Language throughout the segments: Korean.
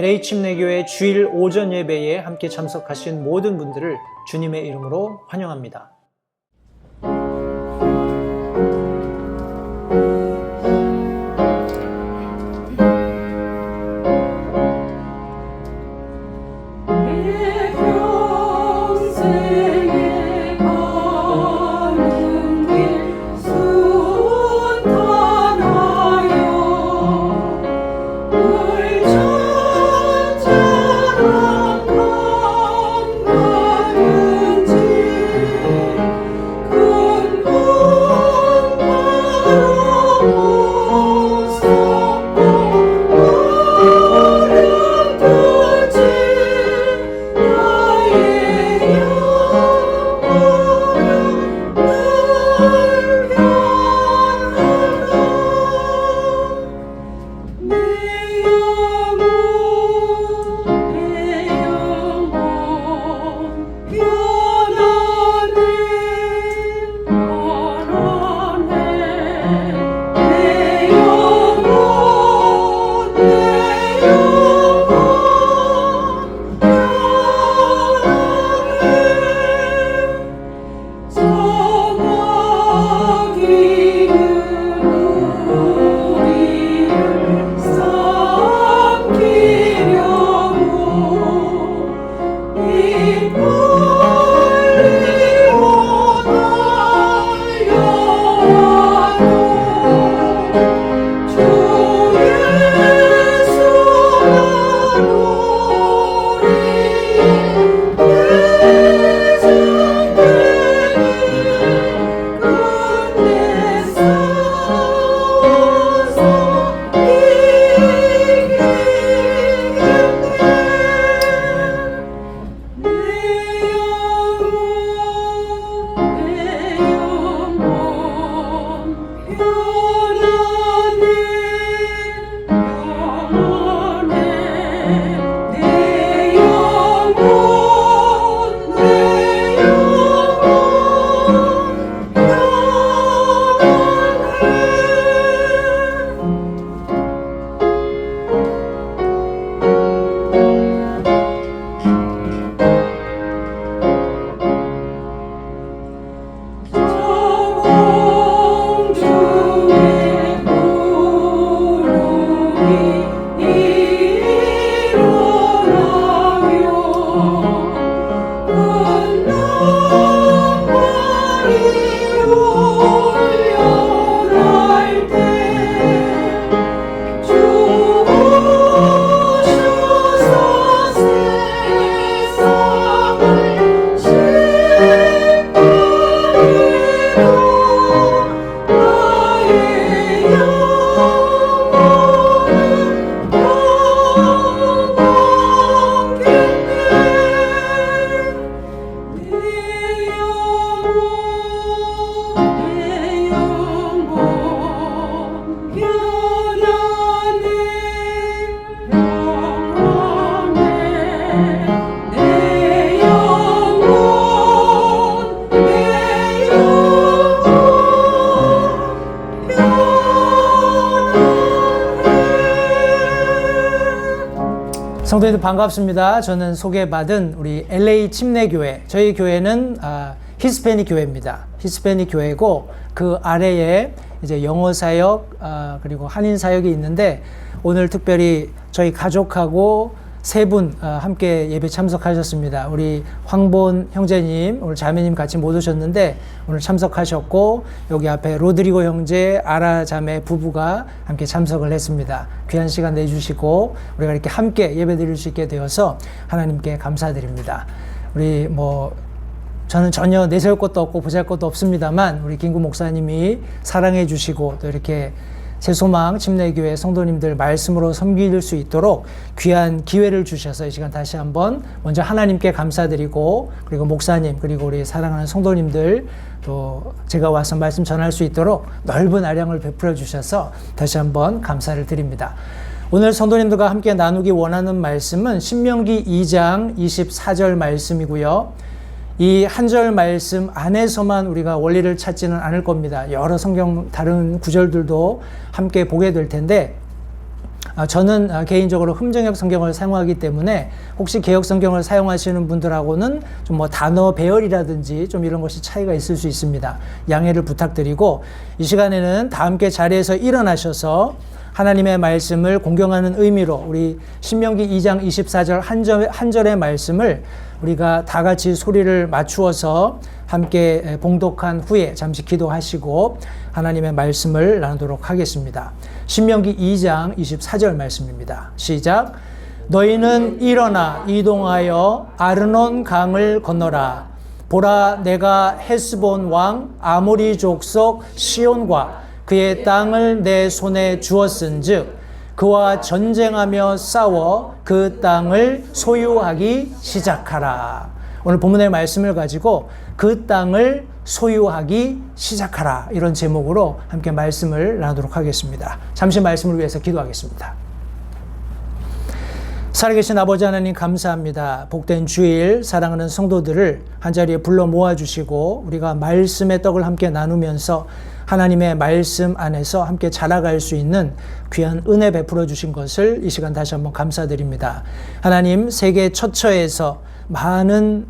LA 침례교회 주일 오전 예배에 함께 참석하신 모든 분들을 주님의 이름으로 환영합니다. 성도님들 반갑습니다. 저는 소개받은 우리 LA 침례교회, 저희 교회는 히스패닉 교회입니다. 히스패닉 교회고 그 아래에 이제 영어 사역 그리고 한인 사역이 있는데 오늘 특별히 저희 가족하고 세 분 함께 예배 참석하셨습니다. 우리 황본 형제님, 오늘 자매님 같이 못 오셨는데 오늘 참석하셨고 여기 앞에 로드리고 형제, 아라 자매 부부가 함께 참석을 했습니다. 귀한 시간 내주시고 우리가 이렇게 함께 예배 드릴 수 있게 되어서 하나님께 감사드립니다. 우리 저는 전혀 내세울 것도 없고 보잘 것도 없습니다만 우리 김구 목사님이 사랑해 주시고 또 이렇게 새소망 침례교회 성도님들 말씀으로 섬길 수 있도록 귀한 기회를 주셔서 이 시간 다시 한번 먼저 하나님께 감사드리고 그리고 목사님 그리고 우리 사랑하는 성도님들 또 제가 와서 말씀 전할 수 있도록 넓은 아량을 베풀어 주셔서 다시 한번 감사를 드립니다. 오늘 성도님들과 함께 나누기 원하는 말씀은 신명기 2장 24절 말씀이고요. 이 한 절 말씀 안에서만 우리가 원리를 찾지는 않을 겁니다. 여러 성경 다른 구절들도 함께 보게 될 텐데 저는 개인적으로 흠정역 성경을 사용하기 때문에 혹시 개역 성경을 사용하시는 분들하고는 좀 뭐 단어 배열이라든지 좀 이런 것이 차이가 있을 수 있습니다. 양해를 부탁드리고, 이 시간에는 다 함께 자리에서 일어나셔서 하나님의 말씀을 공경하는 의미로 우리 신명기 2장 24절 한 절의 말씀을 우리가 다 같이 소리를 맞추어서 함께 봉독한 후에 잠시 기도하시고 하나님의 말씀을 나누도록 하겠습니다. 신명기 2장 24절 말씀입니다. 시작. 너희는 일어나 이동하여 아르논 강을 건너라. 보라, 내가 헤스본 왕 아모리 족속 시온과 그의 땅을 내 손에 주었은즉 그와 전쟁하며 싸워 그 땅을 소유하기 시작하라. 오늘 본문의 말씀을 가지고 그 땅을 소유하기 시작하라, 이런 제목으로 함께 말씀을 나누도록 하겠습니다. 잠시 말씀을 위해서 기도하겠습니다. 살아계신 아버지 하나님, 감사합니다. 복된 주일 사랑하는 성도들을 한자리에 불러 모아주시고 우리가 말씀의 떡을 함께 나누면서 하나님의 말씀 안에서 함께 자라갈 수 있는 귀한 은혜 베풀어 주신 것을 이 시간 다시 한번 감사드립니다. 하나님, 세계 처처에서 많은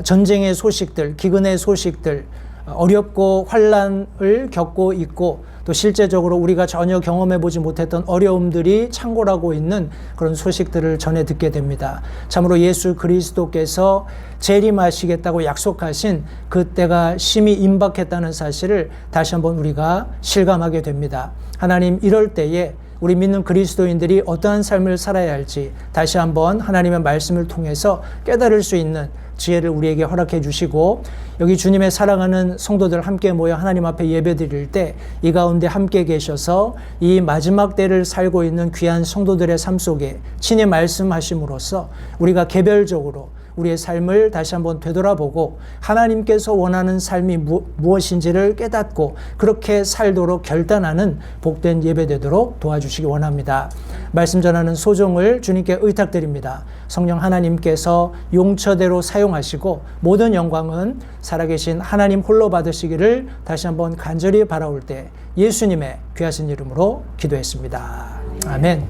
전쟁의 소식들, 기근의 소식들, 어렵고 환난을 겪고 있고 또 실제적으로 우리가 전혀 경험해 보지 못했던 어려움들이 창궐하고 있는 그런 소식들을 전해 듣게 됩니다. 참으로 예수 그리스도께서 재림하시겠다고 약속하신 그때가 심히 임박했다는 사실을 다시 한번 우리가 실감하게 됩니다. 하나님, 이럴 때에 우리 믿는 그리스도인들이 어떠한 삶을 살아야 할지 다시 한번 하나님의 말씀을 통해서 깨달을 수 있는 지혜를 우리에게 허락해 주시고, 여기 주님의 사랑하는 성도들 함께 모여 하나님 앞에 예배드릴 때 이 가운데 함께 계셔서 이 마지막 때를 살고 있는 귀한 성도들의 삶 속에 친히 말씀하심으로써 우리가 개별적으로 우리의 삶을 다시 한번 되돌아보고 하나님께서 원하는 삶이 무엇인지를 깨닫고 그렇게 살도록 결단하는 복된 예배되도록 도와주시기 원합니다. 말씀 전하는 소종을 주님께 의탁드립니다. 성령 하나님께서 용처대로 사용하시고 모든 영광은 살아계신 하나님 홀로 받으시기를 다시 한번 간절히 바라올 때 예수님의 귀하신 이름으로 기도했습니다. 아멘.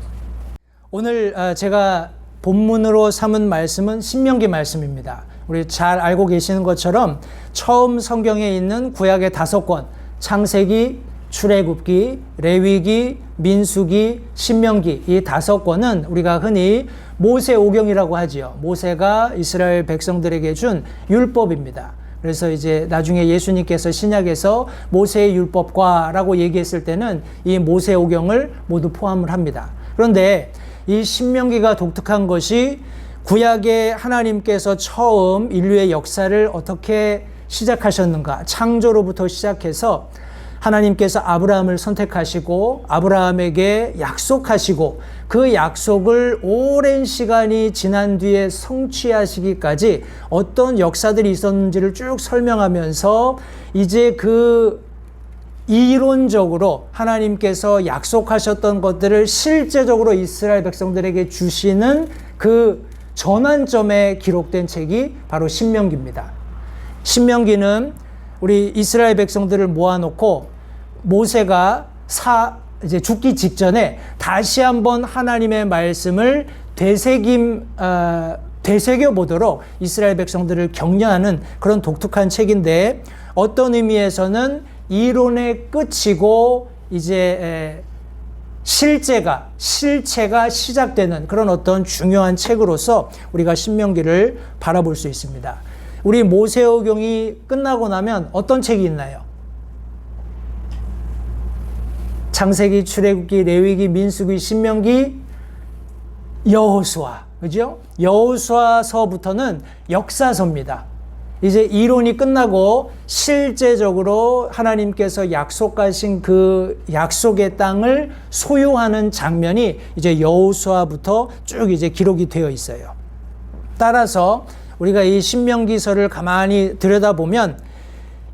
오늘 제가 본문으로 삼은 말씀은 신명기 말씀입니다. 우리 잘 알고 계시는 것처럼 처음 성경에 있는 구약의 5권, 창세기, 출애굽기, 레위기, 민수기, 신명기, 이 5권은 우리가 흔히 모세오경이라고 하지요. 모세가 이스라엘 백성들에게 준 율법입니다. 그래서 이제 나중에 예수님께서 신약에서 모세의 율법과라고 얘기했을 때는 이 모세오경을 모두 포함을 합니다. 그런데 이 신명기가 독특한 것이 구약에 하나님께서 처음 인류의 역사를 어떻게 시작하셨는가, 창조로부터 시작해서 하나님께서 아브라함을 선택하시고 아브라함에게 약속하시고 그 약속을 오랜 시간이 지난 뒤에 성취하시기까지 어떤 역사들이 있었는지를 쭉 설명하면서 이제 그 이론적으로 하나님께서 약속하셨던 것들을 실제적으로 이스라엘 백성들에게 주시는 그 전환점에 기록된 책이 바로 신명기입니다. 신명기는 우리 이스라엘 백성들을 모아놓고 모세가 이제 죽기 직전에 다시 한번 하나님의 말씀을 되새겨 보도록 이스라엘 백성들을 격려하는 그런 독특한 책인데, 어떤 의미에서는 이론의 끝이고 이제 실체가 시작되는 그런 어떤 중요한 책으로서 우리가 신명기를 바라볼 수 있습니다. 우리 모세오경이 끝나고 나면 어떤 책이 있나요? 창세기, 출애굽기, 레위기, 민수기, 신명기, 여호수아, 그죠? 여호수아서부터는 역사서입니다. 이제 이론이 끝나고 실제적으로 하나님께서 약속하신 그 약속의 땅을 소유하는 장면이 이제 여호수아부터 쭉 이제 기록이 되어 있어요. 따라서 우리가 이 신명기서를 가만히 들여다보면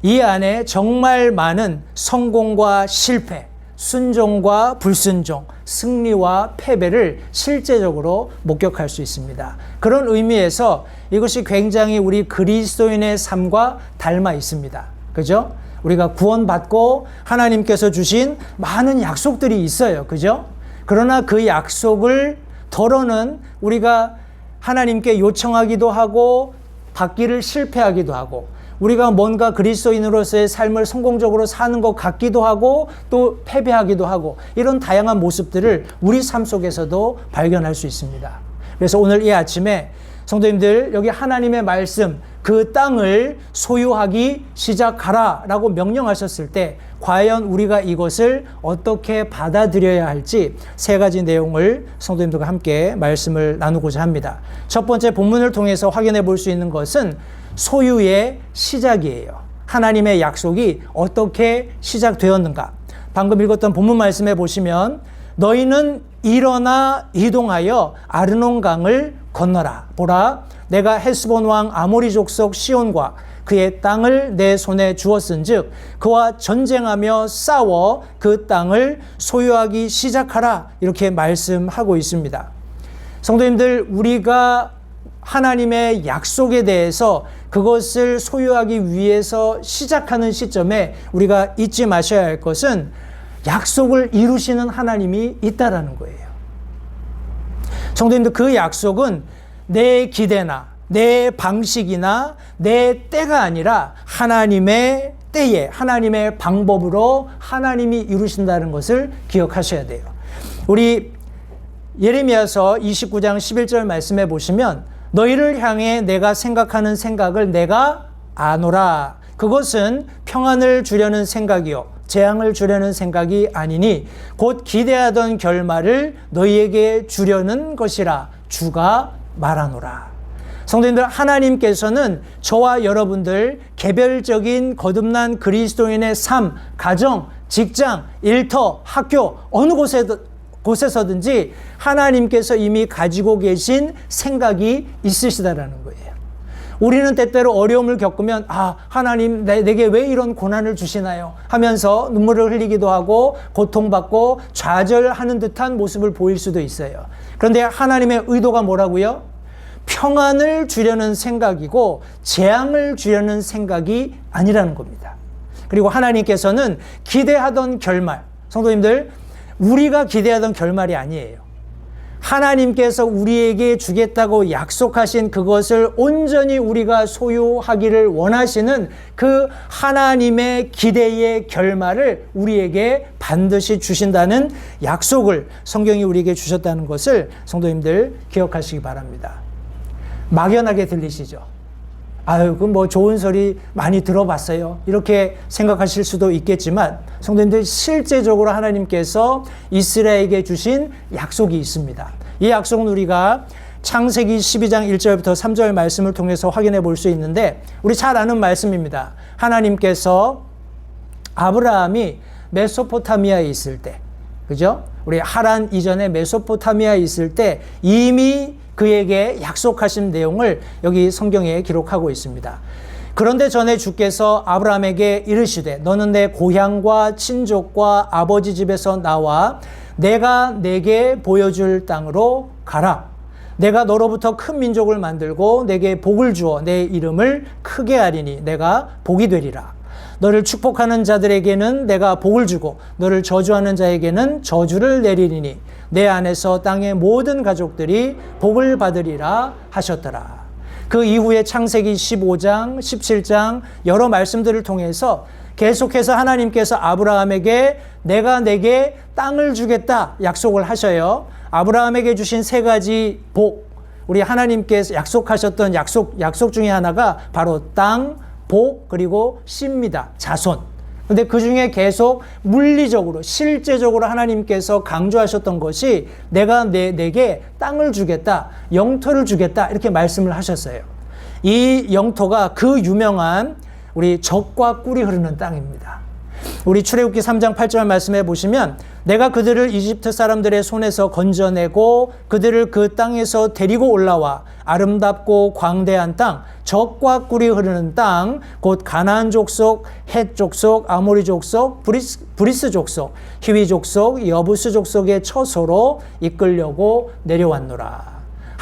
이 안에 정말 많은 성공과 실패, 순종과 불순종, 승리와 패배를 실제적으로 목격할 수 있습니다. 그런 의미에서 이것이 굉장히 우리 그리스도인의 삶과 닮아 있습니다. 그죠? 우리가 구원받고 하나님께서 주신 많은 약속들이 있어요. 그죠? 그러나 그 약속을 덜어는 우리가 하나님께 요청하기도 하고 받기를 실패하기도 하고 우리가 뭔가 그리스도인으로서의 삶을 성공적으로 사는 것 같기도 하고 또 패배하기도 하고 이런 다양한 모습들을 우리 삶 속에서도 발견할 수 있습니다. 그래서 오늘 이 아침에 성도님들 여기 하나님의 말씀 그 땅을 소유하기 시작하라 라고 명령하셨을 때 과연 우리가 이것을 어떻게 받아들여야 할지 세 가지 내용을 성도님들과 함께 말씀을 나누고자 합니다. 첫 번째 본문을 통해서 확인해 볼 수 있는 것은 소유의 시작이에요. 하나님의 약속이 어떻게 시작되었는가. 방금 읽었던 본문 말씀에 보시면 너희는 일어나 이동하여 아르논 강을 건너라. 보라, 내가 헤스본 왕 아모리 족속 시온과 그의 땅을 내 손에 주었은즉 그와 전쟁하며 싸워 그 땅을 소유하기 시작하라. 이렇게 말씀하고 있습니다. 성도님들, 우리가 하나님의 약속에 대해서 그것을 소유하기 위해서 시작하는 시점에 우리가 잊지 마셔야 할 것은 약속을 이루시는 하나님이 있다라는 거예요. 성도님들, 그 약속은 내 기대나 내 방식이나 내 때가 아니라 하나님의 때에 하나님의 방법으로 하나님이 이루신다는 것을 기억하셔야 돼요. 우리 예레미야서 29장 11절 말씀해 보시면 너희를 향해 내가 생각하는 생각을 내가 아노라. 그것은 평안을 주려는 생각이요 재앙을 주려는 생각이 아니니 곧 기대하던 결말을 너희에게 주려는 것이라 주가 말하노라. 성도님들, 하나님께서는 저와 여러분들 개별적인 거듭난 그리스도인의 삶, 가정, 직장, 일터, 학교 어느 곳에서든지 하나님께서 이미 가지고 계신 생각이 있으시다라는 거예요. 우리는 때때로 어려움을 겪으면 하나님 내게 왜 이런 고난을 주시나요? 하면서 눈물을 흘리기도 하고 고통받고 좌절하는 듯한 모습을 보일 수도 있어요. 그런데 하나님의 의도가 뭐라고요? 평안을 주려는 생각이고 재앙을 주려는 생각이 아니라는 겁니다. 그리고 하나님께서는 기대하던 결말, 성도님들, 우리가 기대하던 결말이 아니에요. 하나님께서 우리에게 주겠다고 약속하신 그것을 온전히 우리가 소유하기를 원하시는 그 하나님의 기대의 결말을 우리에게 반드시 주신다는 약속을 성경이 우리에게 주셨다는 것을 성도님들 기억하시기 바랍니다. 막연하게 들리시죠? 그 좋은 소리 많이 들어봤어요. 이렇게 생각하실 수도 있겠지만 성도님들, 실제적으로 하나님께서 이스라엘에게 주신 약속이 있습니다. 이 약속은 우리가 창세기 12장 1절부터 3절 말씀을 통해서 확인해 볼 수 있는데 우리 잘 아는 말씀입니다. 하나님께서 아브라함이 메소포타미아에 있을 때, 그죠? 우리 하란 이전에 메소포타미아에 있을 때 이미 그에게 약속하신 내용을 여기 성경에 기록하고 있습니다. 그런데 전에 주께서 아브라함에게 이르시되 너는 내 고향과 친족과 아버지 집에서 나와 내가 내게 보여줄 땅으로 가라. 내가 너로부터 큰 민족을 만들고 내게 복을 주어 내 이름을 크게 하리니 내가 복이 되리라. 너를 축복하는 자들에게는 내가 복을 주고 너를 저주하는 자에게는 저주를 내리리니 내 안에서 땅의 모든 가족들이 복을 받으리라 하셨더라. 그 이후에 창세기 15장, 17장 여러 말씀들을 통해서 계속해서 하나님께서 아브라함에게 내가 내게 땅을 주겠다 약속을 하셔요. 아브라함에게 주신 세 가지 복, 우리 하나님께서 약속하셨던 약속 중에 하나가 바로 땅, 복, 그리고 씨입니다. 자손. 근데 그 중에 계속 물리적으로, 실제적으로 하나님께서 강조하셨던 것이 내가 내게 땅을 주겠다, 영토를 주겠다, 이렇게 말씀을 하셨어요. 이 영토가 그 유명한 우리 젖과 꿀이 흐르는 땅입니다. 우리 출애굽기 3장 8절 말씀해 보시면 내가 그들을 이집트 사람들의 손에서 건져내고 그들을 그 땅에서 데리고 올라와 아름답고 광대한 땅, 젖과 꿀이 흐르는 땅, 곧 가나안 족속, 헷 족속, 아모리 족속, 브리스 족속, 히위 족속, 여부스 족속의 처소로 이끌려고 내려왔노라.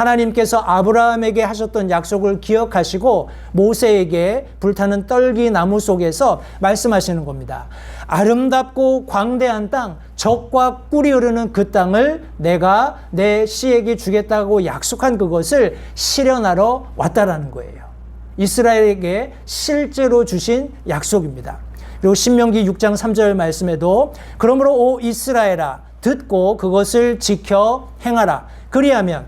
하나님께서 아브라함에게 하셨던 약속을 기억하시고 모세에게 불타는 떨기나무 속에서 말씀하시는 겁니다. 아름답고 광대한 땅, 젖과 꿀이 흐르는 그 땅을 내가 내 씨에게 주겠다고 약속한 그것을 실현하러 왔다라는 거예요. 이스라엘에게 실제로 주신 약속입니다. 그리고 신명기 6장 3절 말씀에도 그러므로 오 이스라엘아 듣고 그것을 지켜 행하라. 그리하면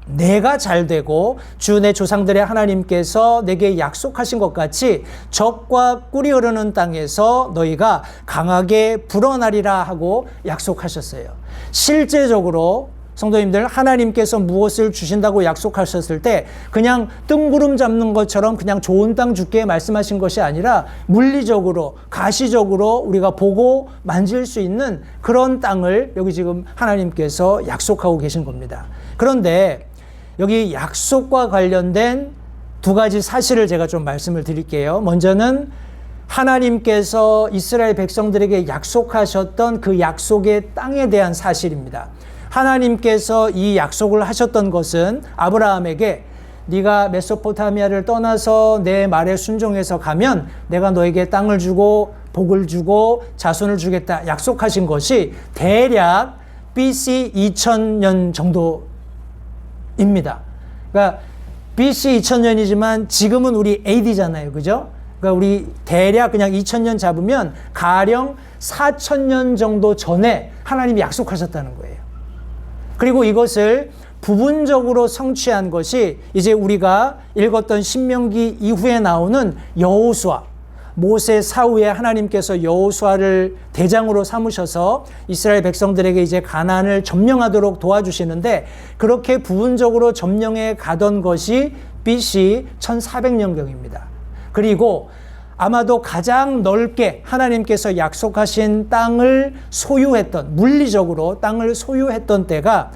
내가 잘되고 주 내 조상들의 하나님께서 내게 약속하신 것 같이 젖과 꿀이 흐르는 땅에서 너희가 강하게 불어나리라 하고 약속하셨어요. 실제적으로 성도님들, 하나님께서 무엇을 주신다고 약속하셨을 때 그냥 뜬구름 잡는 것처럼 그냥 좋은 땅 줄게 말씀하신 것이 아니라 물리적으로 가시적으로 우리가 보고 만질 수 있는 그런 땅을 여기 지금 하나님께서 약속하고 계신 겁니다. 그런데 여기 약속과 관련된 두 가지 사실을 제가 좀 말씀을 드릴게요. 먼저는 하나님께서 이스라엘 백성들에게 약속하셨던 그 약속의 땅에 대한 사실입니다. 하나님께서 이 약속을 하셨던 것은 아브라함에게 네가 메소포타미아를 떠나서 내 말에 순종해서 가면 내가 너에게 땅을 주고 복을 주고 자손을 주겠다 약속하신 것이 대략 BC 2000년 정도입니다. 그러니까 BC 2000년이지만 지금은 우리 AD잖아요. 그죠? 그러니까 우리 대략 그냥 2000년 잡으면 가령 4000년 정도 전에 하나님이 약속하셨다는 거예요. 그리고 이것을 부분적으로 성취한 것이 이제 우리가 읽었던 신명기 이후에 나오는 여호수아, 모세 사후에 하나님께서 여호수아를 대장으로 삼으셔서 이스라엘 백성들에게 이제 가나안을 점령하도록 도와주시는데 그렇게 부분적으로 점령해 가던 것이 BC 1400년경입니다. 그리고 아마도 가장 넓게 하나님께서 약속하신 땅을 소유했던, 물리적으로 땅을 소유했던 때가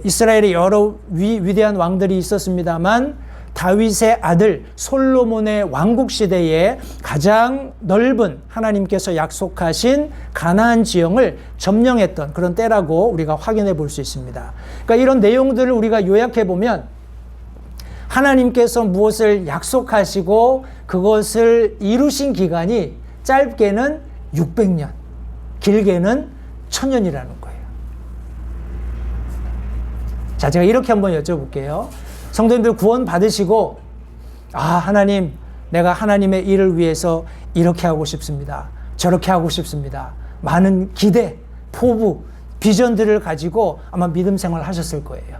이스라엘의 여러 위대한 왕들이 있었습니다만 다윗의 아들 솔로몬의 왕국 시대에 가장 넓은 하나님께서 약속하신 가나안 지형을 점령했던 그런 때라고 우리가 확인해 볼 수 있습니다. 그러니까 이런 내용들을 우리가 요약해 보면 하나님께서 무엇을 약속하시고 그것을 이루신 기간이 짧게는 600년, 길게는 1000년이라는 거예요. 자, 제가 이렇게 한번 여쭤볼게요. 성도님들 구원 받으시고 하나님, 내가 하나님의 일을 위해서 이렇게 하고 싶습니다. 저렇게 하고 싶습니다. 많은 기대, 포부, 비전들을 가지고 아마 믿음 생활을 하셨을 거예요.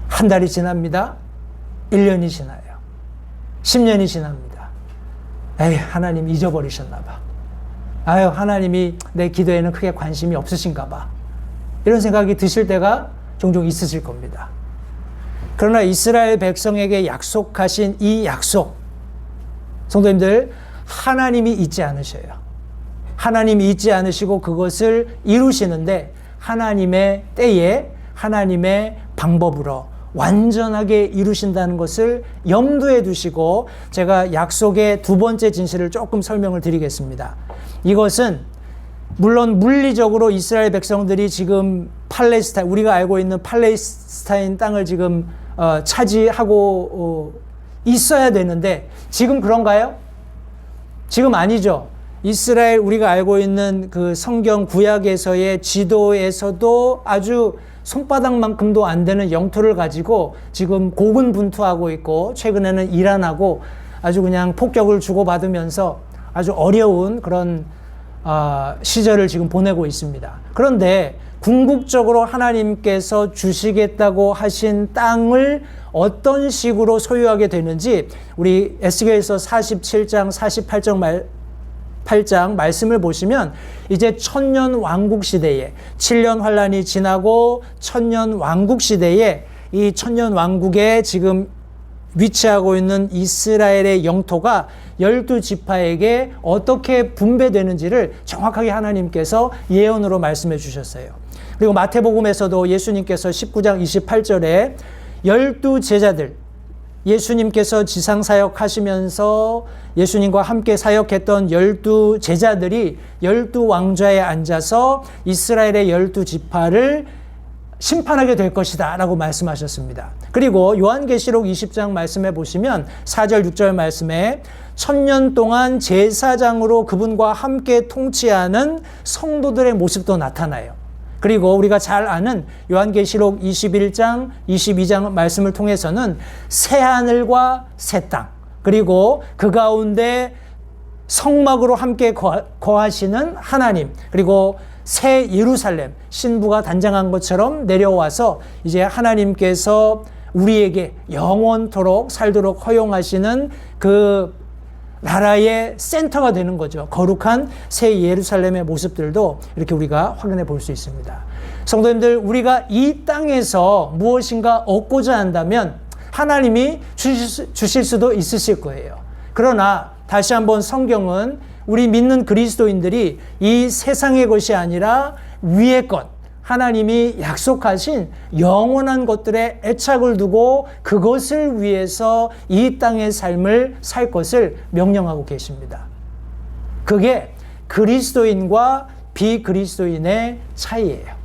한 달이 지납니다. 1년이 지나요. 10년이 지납니다. 에이, 하나님 잊어버리셨나 봐. 아유, 하나님이 내 기도에는 크게 관심이 없으신가 봐. 이런 생각이 드실 때가 종종 있으실 겁니다. 그러나 이스라엘 백성에게 약속하신 이 약속, 성도님들, 하나님이 잊지 않으셔요. 하나님이 잊지 않으시고 그것을 이루시는데 하나님의 때에 하나님의 방법으로 완전하게 이루신다는 것을 염두에 두시고 제가 약속의 두 번째 진실을 조금 설명을 드리겠습니다. 이것은 물론 물리적으로 이스라엘 백성들이 지금 팔레스타인, 우리가 알고 있는 팔레스타인 땅을 지금 차지하고 있어야 되는데 지금 그런가요? 지금 아니죠. 이스라엘 우리가 알고 있는 그 성경 구약에서의 지도에서도 아주 손바닥만큼도 안 되는 영토를 가지고 지금 고군분투하고 있고 최근에는 이란하고 아주 그냥 폭격을 주고받으면서 아주 어려운 그런 시절을 지금 보내고 있습니다. 그런데 궁극적으로 하나님께서 주시겠다고 하신 땅을 어떤 식으로 소유하게 되는지 우리 에스겔서 47장 48장 말씀을 보시면 이제 천년 왕국 시대에 7년 환란이 지나고 천년 왕국 시대에 이 천년 왕국에 지금 위치하고 있는 이스라엘의 영토가 12지파에게 어떻게 분배되는지를 정확하게 하나님께서 예언으로 말씀해 주셨어요. 그리고 마태복음에서도 예수님께서 19장 28절에 12제자들, 예수님께서 지상사역 하시면서 예수님과 함께 사역했던 12제자들이 12왕좌에 앉아서 이스라엘의 12지파를 심판하게 될 것이다 라고 말씀하셨습니다. 그리고 요한계시록 20장 말씀해 보시면 4절 6절 말씀에 1000년 동안 제사장으로 그분과 함께 통치하는 성도들의 모습도 나타나요. 그리고 우리가 잘 아는 요한계시록 21장 22장 말씀을 통해서는 새하늘과 새 땅, 그리고 그 가운데 성막으로 함께 거하시는 하나님, 그리고 새 예루살렘, 신부가 단장한 것처럼 내려와서 이제 하나님께서 우리에게 영원토록 살도록 허용하시는 그 나라의 센터가 되는 거죠. 거룩한 새 예루살렘의 모습들도 이렇게 우리가 확인해 볼 수 있습니다. 성도님들, 우리가 이 땅에서 무엇인가 얻고자 한다면 하나님이 주실 수도 있으실 거예요. 그러나 다시 한번 성경은 우리 믿는 그리스도인들이 이 세상의 것이 아니라 위의 것, 하나님이 약속하신 영원한 것들에 애착을 두고 그것을 위해서 이 땅의 삶을 살 것을 명령하고 계십니다. 그게 그리스도인과 비그리스도인의 차이예요.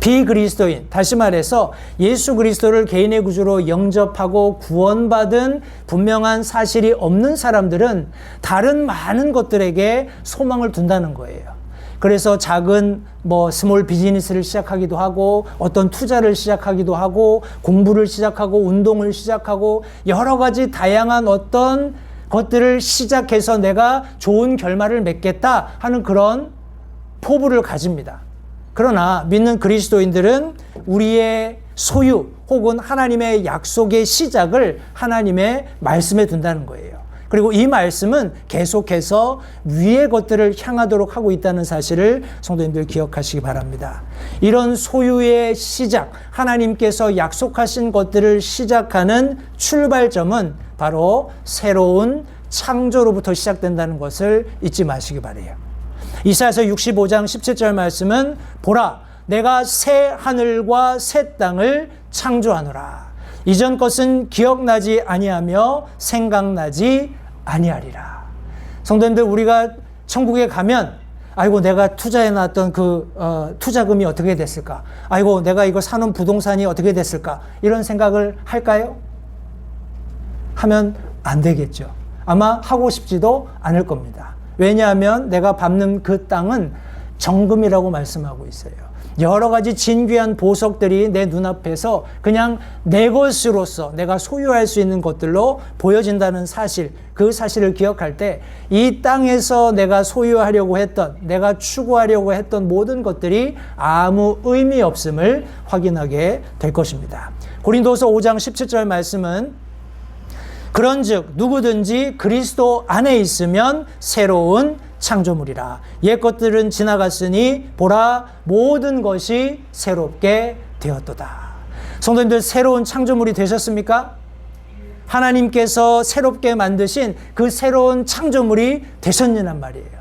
비그리스도인, 다시 말해서 예수 그리스도를 개인의 구주로 영접하고 구원받은 분명한 사실이 없는 사람들은 다른 많은 것들에게 소망을 둔다는 거예요. 그래서 작은 스몰 비즈니스를 시작하기도 하고, 어떤 투자를 시작하기도 하고, 공부를 시작하고, 운동을 시작하고, 여러 가지 다양한 어떤 것들을 시작해서 내가 좋은 결말을 맺겠다 하는 그런 포부를 가집니다. 그러나 믿는 그리스도인들은 우리의 소유 혹은 하나님의 약속의 시작을 하나님의 말씀에 둔다는 거예요. 그리고 이 말씀은 계속해서 위의 것들을 향하도록 하고 있다는 사실을 성도님들 기억하시기 바랍니다. 이런 소유의 시작, 하나님께서 약속하신 것들을 시작하는 출발점은 바로 새로운 창조로부터 시작된다는 것을 잊지 마시기 바라요. 이사야서 65장 17절 말씀은 보라, 내가 새 하늘과 새 땅을 창조하노라. 이전 것은 기억나지 아니하며 생각나지 아니하리라. 성도님들, 우리가 천국에 가면 아이고 내가 투자해 놨던 그 투자금이 어떻게 됐을까? 아이고 내가 이거 사놓은 부동산이 어떻게 됐을까? 이런 생각을 할까요? 하면 안 되겠죠. 아마 하고 싶지도 않을 겁니다. 왜냐하면 내가 밟는 그 땅은 정금이라고 말씀하고 있어요. 여러 가지 진귀한 보석들이 내 눈앞에서 그냥 내 것으로서 내가 소유할 수 있는 것들로 보여진다는 사실, 그 사실을 기억할 때 이 땅에서 내가 소유하려고 했던, 내가 추구하려고 했던 모든 것들이 아무 의미 없음을 확인하게 될 것입니다. 고린도서 5장 17절 말씀은 그런즉 누구든지 그리스도 안에 있으면 새로운 창조물이라. 옛 것들은 지나갔으니 보라 모든 것이 새롭게 되었도다. 성도님들, 새로운 창조물이 되셨습니까? 하나님께서 새롭게 만드신 그 새로운 창조물이 되셨느냐는 말이에요.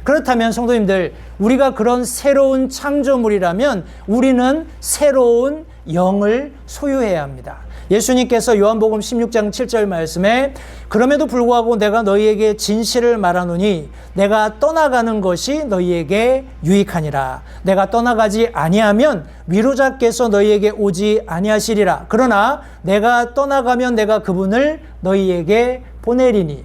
그렇다면 성도님들, 우리가 그런 새로운 창조물이라면 우리는 새로운 영을 소유해야 합니다. 예수님께서 요한복음 16장 7절 말씀에 그럼에도 불구하고 내가 너희에게 진실을 말하노니 내가 떠나가는 것이 너희에게 유익하니라. 내가 떠나가지 아니하면 위로자께서 너희에게 오지 아니하시리라. 그러나 내가 떠나가면 내가 그분을 너희에게 보내리니.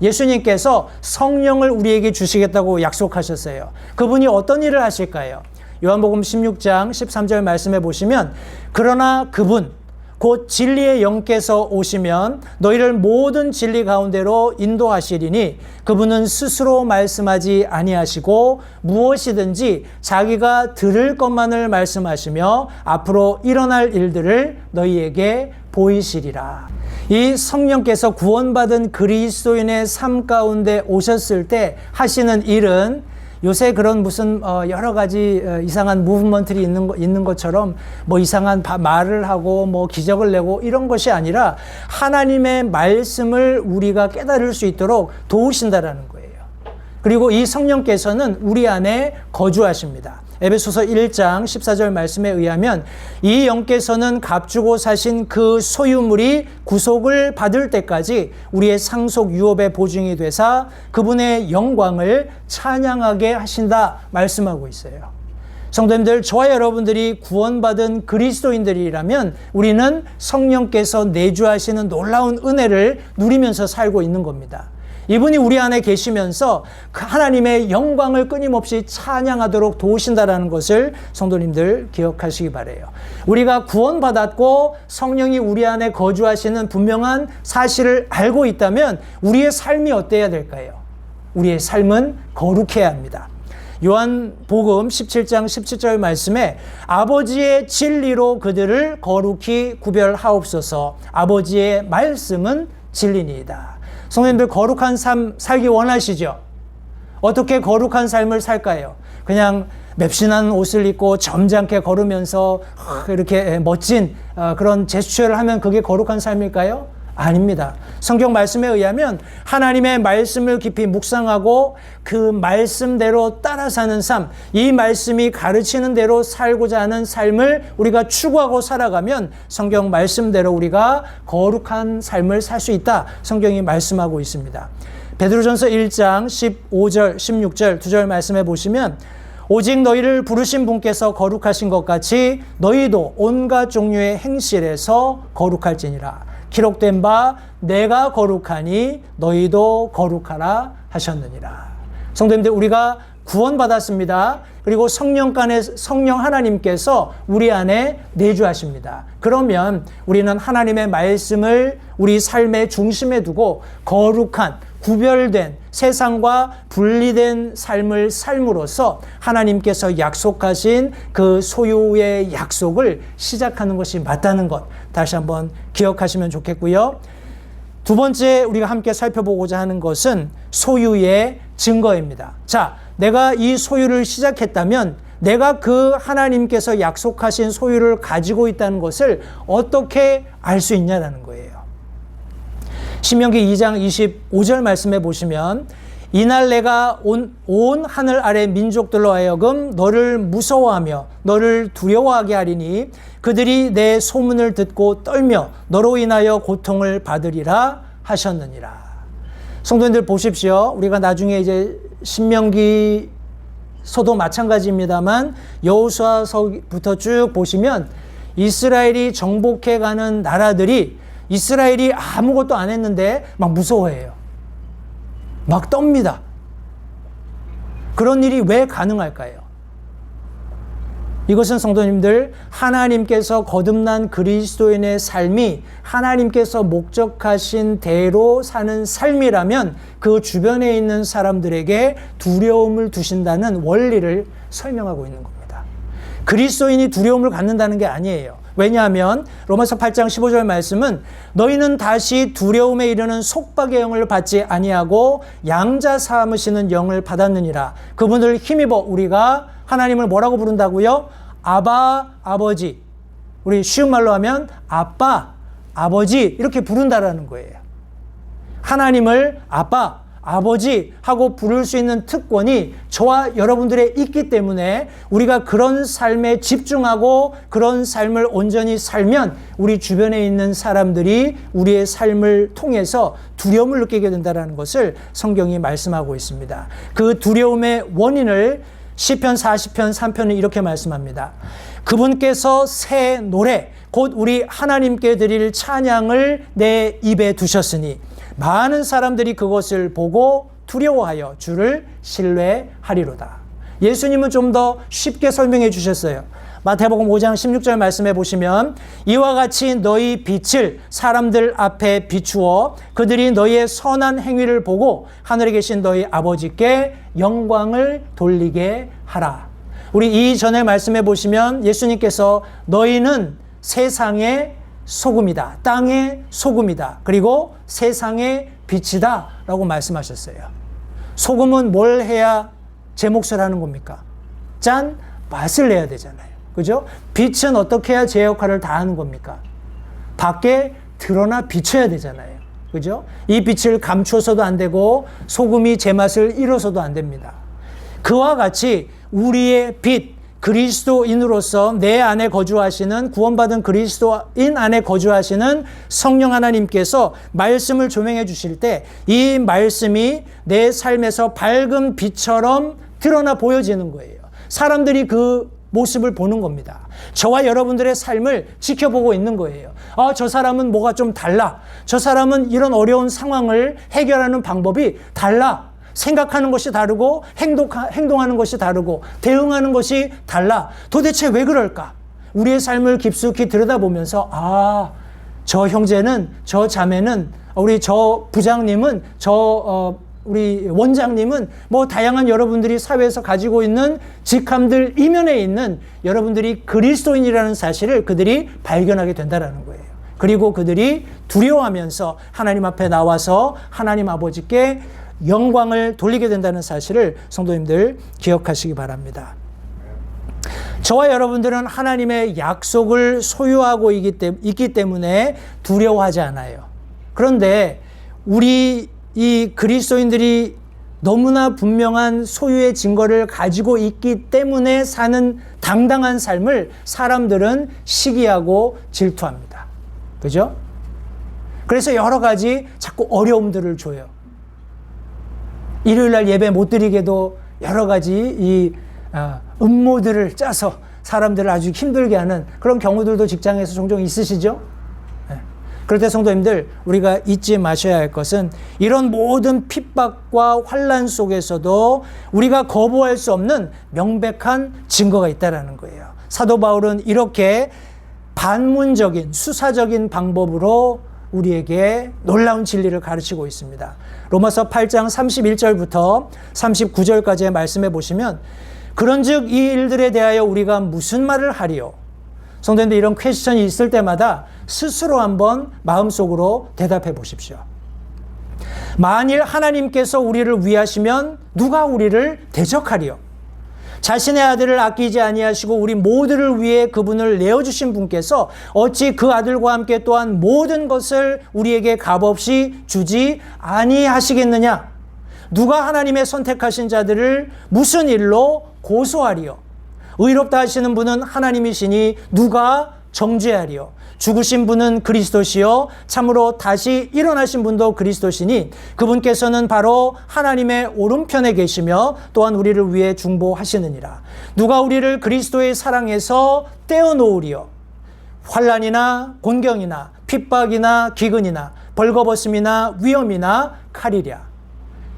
예수님께서 성령을 우리에게 주시겠다고 약속하셨어요. 그분이 어떤 일을 하실까요? 요한복음 16장 13절 말씀해 보시면 그러나 그분 곧 진리의 영께서 오시면 너희를 모든 진리 가운데로 인도하시리니 그분은 스스로 말씀하지 아니하시고 무엇이든지 자기가 들을 것만을 말씀하시며 앞으로 일어날 일들을 너희에게 보이시리라. 이 성령께서 구원받은 그리스도인의 삶 가운데 오셨을 때 하시는 일은 요새 그런 무슨 여러 가지 이상한 무브먼트들이 있는 것처럼 이상한 말을 하고 기적을 내고 이런 것이 아니라 하나님의 말씀을 우리가 깨달을 수 있도록 도우신다라는 거예요. 그리고 이 성령께서는 우리 안에 거주하십니다. 에베소서 1장 14절 말씀에 의하면 이 영께서는 값주고 사신 그 소유물이 구속을 받을 때까지 우리의 상속 유업의 보증이 되사 그분의 영광을 찬양하게 하신다 말씀하고 있어요. 성도님들, 저와 여러분들이 구원받은 그리스도인들이라면 우리는 성령께서 내주하시는 놀라운 은혜를 누리면서 살고 있는 겁니다. 이분이 우리 안에 계시면서 그 하나님의 영광을 끊임없이 찬양하도록 도우신다라는 것을 성도님들 기억하시기 바라요. 우리가 구원받았고 성령이 우리 안에 거주하시는 분명한 사실을 알고 있다면 우리의 삶이 어때야 될까요? 우리의 삶은 거룩해야 합니다. 요한복음 17장 17절 말씀에 아버지의 진리로 그들을 거룩히 구별하옵소서. 아버지의 말씀은 진리니이다. 성도님들, 거룩한 삶 살기 원하시죠? 어떻게 거룩한 삶을 살까요? 그냥 맵신한 옷을 입고 점잖게 걸으면서 이렇게 멋진 그런 제스처를 하면 그게 거룩한 삶일까요? 아닙니다. 성경 말씀에 의하면 하나님의 말씀을 깊이 묵상하고 그 말씀대로 따라 사는 삶, 이 말씀이 가르치는 대로 살고자 하는 삶을 우리가 추구하고 살아가면 성경 말씀대로 우리가 거룩한 삶을 살 수 있다. 성경이 말씀하고 있습니다. 베드로전서 1장 15절, 16절, 2절 말씀해 보시면 오직 너희를 부르신 분께서 거룩하신 것 같이 너희도 온갖 종류의 행실에서 거룩할지니라. 기록된 바 내가 거룩하니 너희도 거룩하라 하셨느니라. 성도님들, 우리가 구원받았습니다. 그리고 성령 하나님께서 우리 안에 내주하십니다. 그러면 우리는 하나님의 말씀을 우리 삶의 중심에 두고 거룩한, 구별된, 세상과 분리된 삶을 삶으로써 하나님께서 약속하신 그 소유의 약속을 시작하는 것이 맞다는 것, 다시 한번 기억하시면 좋겠고요. 두 번째 우리가 함께 살펴보고자 하는 것은 소유의 증거입니다. 자, 내가 이 소유를 시작했다면 내가 그 하나님께서 약속하신 소유를 가지고 있다는 것을 어떻게 알 수 있냐라는 거예요. 신명기 2장 25절 말씀해 보시면 이날 내가 온 하늘 아래 민족들로 하여금 너를 무서워하며 너를 두려워하게 하리니 그들이 내 소문을 듣고 떨며 너로 인하여 고통을 받으리라 하셨느니라. 성도님들 보십시오. 우리가 나중에 이제 신명기서도 마찬가지입니다만 여호수아서부터 쭉 보시면 이스라엘이 정복해가는 나라들이 이스라엘이 아무것도 안 했는데 막 무서워해요. 막 떱니다. 그런 일이 왜 가능할까요? 이것은 성도님들, 하나님께서 거듭난 그리스도인의 삶이 하나님께서 목적하신 대로 사는 삶이라면 그 주변에 있는 사람들에게 두려움을 두신다는 원리를 설명하고 있는 겁니다. 그리스도인이 두려움을 갖는다는 게 아니에요. 왜냐하면 로마서 8장 15절 말씀은 너희는 다시 두려움에 이르는 속박의 영을 받지 아니하고 양자 삼으시는 영을 받았느니라. 그분을 힘입어 우리가 하나님을 뭐라고 부른다고요? 아바, 아버지. 우리 쉬운 말로 하면 아빠, 아버지 이렇게 부른다라는 거예요. 하나님을 아빠, 아버지 하고 부를 수 있는 특권이 저와 여러분들의 있기 때문에 우리가 그런 삶에 집중하고 그런 삶을 온전히 살면 우리 주변에 있는 사람들이 우리의 삶을 통해서 두려움을 느끼게 된다는 것을 성경이 말씀하고 있습니다. 그 두려움의 원인을 시편 40편 3편은 이렇게 말씀합니다. 그분께서 새 노래 곧 우리 하나님께 드릴 찬양을 내 입에 두셨으니 많은 사람들이 그것을 보고 두려워하여 주를 신뢰하리로다. 예수님은 좀 더 쉽게 설명해 주셨어요. 마태복음 5장 16절 말씀해 보시면 이와 같이 너희 빛을 사람들 앞에 비추어 그들이 너희의 선한 행위를 보고 하늘에 계신 너희 아버지께 영광을 돌리게 하라. 우리 이전에 말씀해 보시면 예수님께서 너희는 세상의 소금이다. 땅의 소금이다. 그리고 세상의 빛이다. 라고 말씀하셨어요. 소금은 뭘 해야 제 몫을 하는 겁니까? 짠! 맛을 내야 되잖아요. 그죠? 빛은 어떻게 해야 제 역할을 다 하는 겁니까? 밖에 드러나 비춰야 되잖아요. 그죠? 이 빛을 감추어서도 안 되고 소금이 제 맛을 잃어서도 안 됩니다. 그와 같이 우리의 빛, 그리스도인으로서 내 안에 거주하시는 구원받은 그리스도인 안에 거주하시는 성령 하나님께서 말씀을 조명해 주실 때 이 말씀이 내 삶에서 밝은 빛처럼 드러나 보여지는 거예요. 사람들이 그 모습을 보는 겁니다. 저와 여러분들의 삶을 지켜보고 있는 거예요. 저 사람은 뭐가 좀 달라. 저 사람은 이런 어려운 상황을 해결하는 방법이 달라. 생각하는 것이 다르고 행동하는 것이 다르고 대응하는 것이 달라. 도대체 왜 그럴까? 우리의 삶을 깊숙이 들여다보면서 저 형제는, 저 자매는, 우리 저 부장님은, 우리 원장님은 뭐 다양한 여러분들이 사회에서 가지고 있는 직함들 이면에 있는 여러분들이 그리스도인이라는 사실을 그들이 발견하게 된다는 거예요. 그리고 그들이 두려워하면서 하나님 앞에 나와서 하나님 아버지께 영광을 돌리게 된다는 사실을 성도님들 기억하시기 바랍니다. 저와 여러분들은 하나님의 약속을 소유하고 있기 때문에 두려워하지 않아요. 그런데 우리 이 그리스도인들이 너무나 분명한 소유의 증거를 가지고 있기 때문에 사는 당당한 삶을 사람들은 시기하고 질투합니다. 그죠? 그래서 여러 가지 자꾸 어려움들을 줘요. 일요일날 예배 못 드리게도 여러 가지 음모들을 짜서 사람들을 아주 힘들게 하는 그런 경우들도 직장에서 종종 있으시죠? 그럴 때 성도님들, 우리가 잊지 마셔야 할 것은 이런 모든 핍박과 환난 속에서도 우리가 거부할 수 없는 명백한 증거가 있다는 거예요. 사도 바울은 이렇게 반문적인 수사적인 방법으로 우리에게 놀라운 진리를 가르치고 있습니다. 로마서 8장 31절부터 39절까지의 말씀해 보시면, 그런즉 이 일들에 대하여 우리가 무슨 말을 하리요? 성도님들, 이런 퀘스천이 있을 때마다 스스로 한번 마음속으로 대답해 보십시오. 만일 하나님께서 우리를 위하시면 누가 우리를 대적하리요? 자신의 아들을 아끼지 아니하시고 우리 모두를 위해 그분을 내어주신 분께서 어찌 그 아들과 함께 또한 모든 것을 우리에게 값없이 주지 아니하시겠느냐? 누가 하나님의 선택하신 자들을 무슨 일로 고소하리요? 의롭다 하시는 분은 하나님이시니 누가 정죄하리요? 죽으신 분은 그리스도시요 참으로 다시 일어나신 분도 그리스도시니 그분께서는 바로 하나님의 오른편에 계시며 또한 우리를 위해 중보하시느니라. 누가 우리를 그리스도의 사랑에서 떼어놓으리요? 환난이나 곤경이나 핍박이나 기근이나 벌거벗음이나 위험이나 칼이랴.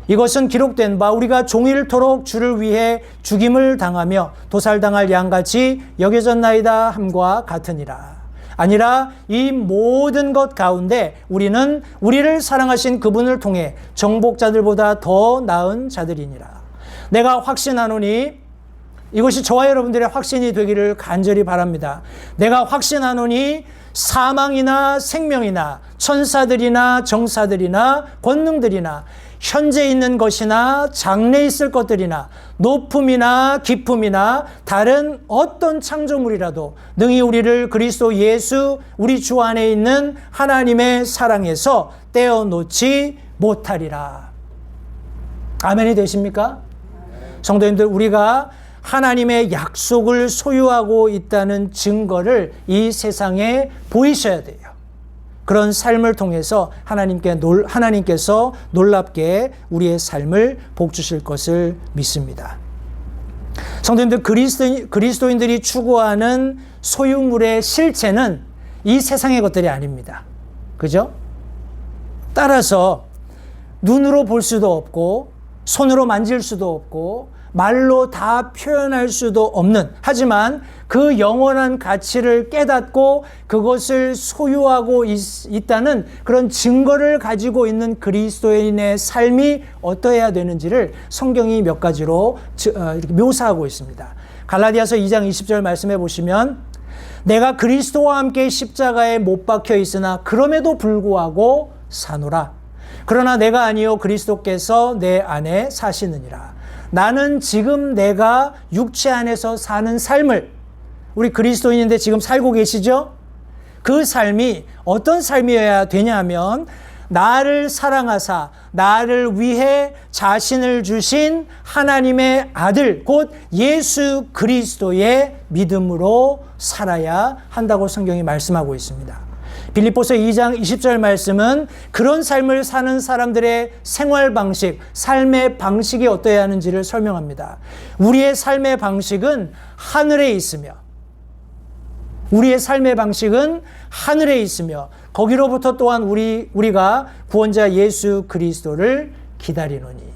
이것은 기록된 바 우리가 종일토록 주를 위해 죽임을 당하며 도살당할 양같이 여겨졌나이다 함과 같으니라. 아니라 이 모든 것 가운데 우리는 우리를 사랑하신 그분을 통해 정복자들보다 더 나은 자들이니라. 내가 확신하노니, 이것이 저와 여러분들의 확신이 되기를 간절히 바랍니다. 내가 확신하노니 사망이나 생명이나 천사들이나 정사들이나 권능들이나 현재 있는 것이나 장래 있을 것들이나 높음이나 깊음이나 다른 어떤 창조물이라도 능히 우리를 그리스도 예수 우리 주 안에 있는 하나님의 사랑에서 떼어놓지 못하리라. 아멘이 되십니까? 성도님들, 우리가 하나님의 약속을 소유하고 있다는 증거를 이 세상에 보이셔야 돼요. 그런 삶을 통해서 하나님께서 놀랍게 우리의 삶을 복주실 것을 믿습니다. 성도님들, 그리스도인들이 추구하는 소유물의 실체는 이 세상의 것들이 아닙니다. 그죠? 따라서 눈으로 볼 수도 없고 손으로 만질 수도 없고 말로 다 표현할 수도 없는, 하지만 그 영원한 가치를 깨닫고 그것을 소유하고 있다는 그런 증거를 가지고 있는 그리스도인의 삶이 어떠해야 되는지를 성경이 몇 가지로 이렇게 묘사하고 있습니다. 갈라디아서 2장 20절 말씀해 보시면, 내가 그리스도와 함께 십자가에 못 박혀 있으나 그럼에도 불구하고 사노라. 그러나 내가 아니요 그리스도께서 내 안에 사시느니라. 나는 지금 내가 육체 안에서 사는 삶을, 우리 그리스도인인데 지금 살고 계시죠? 그 삶이 어떤 삶이어야 되냐 하면, 나를 사랑하사 나를 위해 자신을 주신 하나님의 아들 곧 예수 그리스도의 믿음으로 살아야 한다고 성경이 말씀하고 있습니다. 빌립보서 2장 20절 말씀은 그런 삶을 사는 사람들의 생활 방식, 삶의 방식이 어떠해야 하는지를 설명합니다. 우리의 삶의 방식은 하늘에 있으며, 우리의 삶의 방식은 하늘에 있으며 거기로부터 또한 우리가 구원자 예수 그리스도를 기다리노니.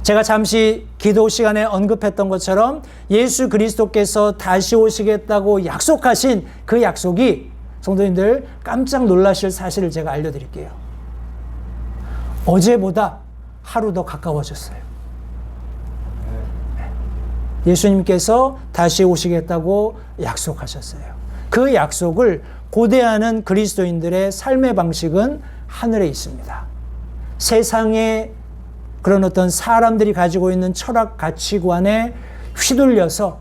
제가 잠시 기도 시간에 언급했던 것처럼 예수 그리스도께서 다시 오시겠다고 약속하신 그 약속이, 성도님들 깜짝 놀라실 사실을 제가 알려드릴게요. 어제보다 하루 더 가까워졌어요. 예수님께서 다시 오시겠다고 약속하셨어요. 그 약속을 고대하는 그리스도인들의 삶의 방식은 하늘에 있습니다. 세상의 그런 어떤 사람들이 가지고 있는 철학 가치관에 휘둘려서